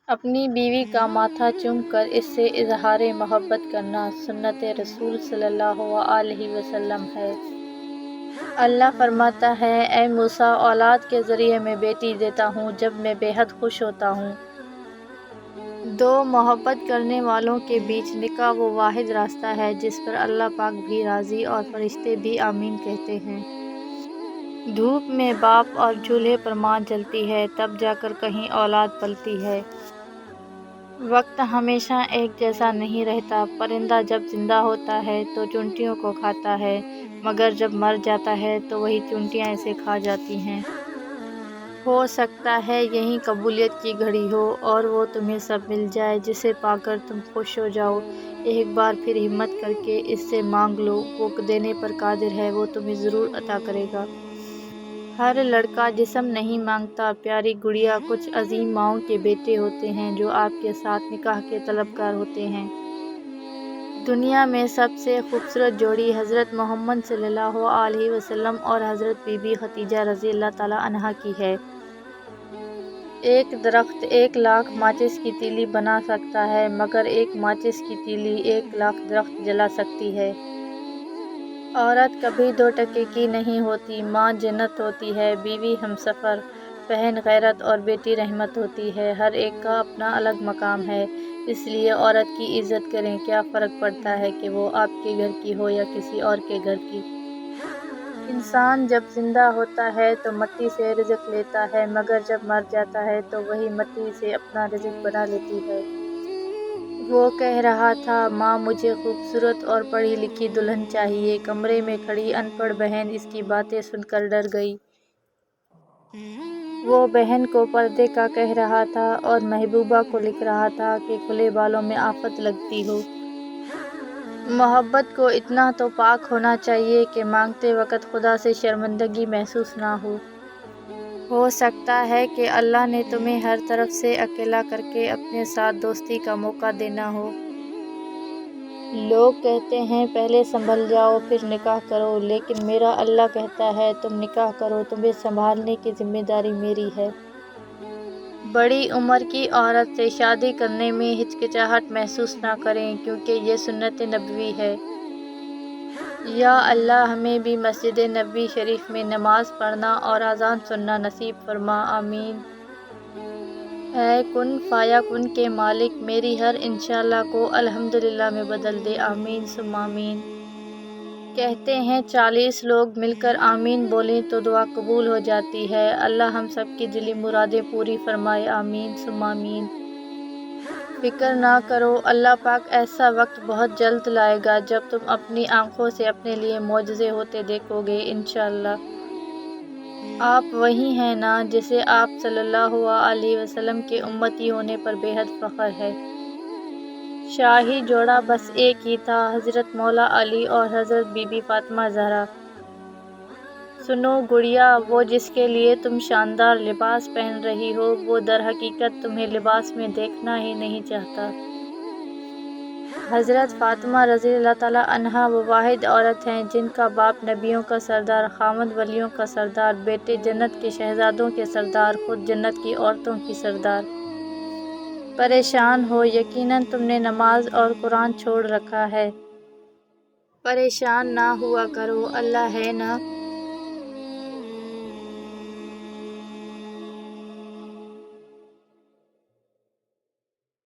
اپنی بیوی کا ماتھا چوم کر اس سے اظہار محبت کرنا سنت رسول صلی اللہ علیہ وسلم ہے۔ اللہ فرماتا ہے، اے موسیٰ، اولاد کے ذریعے میں بیٹی دیتا ہوں جب میں بے حد خوش ہوتا ہوں۔ دو محبت کرنے والوں کے بیچ نکاح وہ واحد راستہ ہے جس پر اللہ پاک بھی راضی اور فرشتے بھی آمین کہتے ہیں۔ دھوپ میں باپ اور چولہے پر ماں جلتی ہے، تب جا کر کہیں اولاد پلتی ہے۔ وقت ہمیشہ ایک جیسا نہیں رہتا، پرندہ جب زندہ ہوتا ہے تو چونٹیوں کو کھاتا ہے، مگر جب مر جاتا ہے تو وہی چونٹیاں اسے کھا جاتی ہیں۔ ہو سکتا ہے یہی قبولیت کی گھڑی ہو اور وہ تمہیں سب مل جائے جسے پا کر تم خوش ہو جاؤ۔ ایک بار پھر ہمت کر کے اس سے مانگ لو، وہ دینے پر قادر ہے، وہ تمہیں ضرور عطا کرے گا۔ ہر لڑکا جسم نہیں مانگتا پیاری گڑیا، کچھ عظیم ماؤں کے بیٹے ہوتے ہیں جو آپ کے ساتھ نکاح کے طلبگار ہوتے ہیں۔ دنیا میں سب سے خوبصورت جوڑی حضرت محمد صلی اللہ علیہ وسلم اور حضرت بی بی خدیجہ رضی اللہ تعالی عنہا کی ہے۔ ایک درخت 1,00,000 ماچس کی تیلی بنا سکتا ہے، مگر ایک ماچس کی تیلی 1,00,000 درخت جلا سکتی ہے۔ عورت کبھی 2 ٹکے کی نہیں ہوتی، ماں جنت ہوتی ہے، بیوی ہمسفر، بہن غیرت اور بیٹی رحمت ہوتی ہے۔ ہر ایک کا اپنا الگ مقام ہے، اس لیے عورت کی عزت کریں۔ کیا فرق پڑتا ہے کہ وہ آپ کے گھر کی ہو یا کسی اور کے گھر کی؟ انسان جب زندہ ہوتا ہے تو مٹی سے رزق لیتا ہے، مگر جب مر جاتا ہے تو وہی مٹی سے اپنا رزق بنا لیتی ہے۔ وہ کہہ رہا تھا، ماں مجھے خوبصورت اور پڑھی لکھی دلہن چاہیے۔ کمرے میں کھڑی ان پڑھ بہن اس کی باتیں سن کر ڈر گئی۔ وہ بہن کو پردے کا کہہ رہا تھا اور محبوبہ کو لکھ رہا تھا کہ کھلے بالوں میں آفت لگتی ہو۔ محبت کو اتنا تو پاک ہونا چاہیے کہ مانگتے وقت خدا سے شرمندگی محسوس نہ ہو سکتا ہے کہ اللہ نے تمہیں ہر طرف سے اکیلا کر کے اپنے ساتھ دوستی کا موقع دینا ہو۔ لوگ کہتے ہیں پہلے سنبھل جاؤ پھر نکاح کرو، لیکن میرا اللہ کہتا ہے تم نکاح کرو، تمہیں سنبھالنے کی ذمہ داری میری ہے۔ بڑی عمر کی عورت سے شادی کرنے میں ہچکچاہٹ محسوس نہ کریں، کیونکہ یہ سنت نبوی ہے۔ یا اللہ ہمیں بھی مسجد نبوی شریف میں نماز پڑھنا اور اذان سننا نصیب فرما، آمین۔ اے کن فیکن کے مالک، میری ہر انشاءاللہ کو الحمدللہ میں بدل دے، آمین ثم آمین۔ کہتے ہیں 40 لوگ مل کر آمین بولیں تو دعا قبول ہو جاتی ہے۔ اللہ ہم سب کی دلی مرادیں پوری فرمائے، آمین ثم آمین۔ فکر نہ کرو، اللہ پاک ایسا وقت بہت جلد لائے گا جب تم اپنی آنکھوں سے اپنے لیے معجزے ہوتے دیکھو گے، انشاءاللہ۔ آپ وہی ہیں نا جسے آپ صلی اللہ علیہ وسلم کے امتی ہونے پر بے حد فخر ہے۔ شاہی جوڑا بس ایک ہی تھا، حضرت مولا علی اور حضرت بی بی فاطمہ زہرا۔ سنو گڑیا، وہ جس کے لیے تم شاندار لباس پہن رہی ہو، وہ در حقیقت تمہیں لباس میں دیکھنا ہی نہیں چاہتا۔ حضرت فاطمہ رضی اللہ تعالی عنہا وہ واحد عورت ہیں جن کا باپ نبیوں کا سردار، خامند ولیوں کا سردار، بیٹے جنت کے شہزادوں کے سردار، خود جنت کی عورتوں کی سردار۔ پریشان ہو، یقیناً تم نے نماز اور قرآن چھوڑ رکھا ہے۔ پریشان نہ ہوا کرو، اللہ ہے نا۔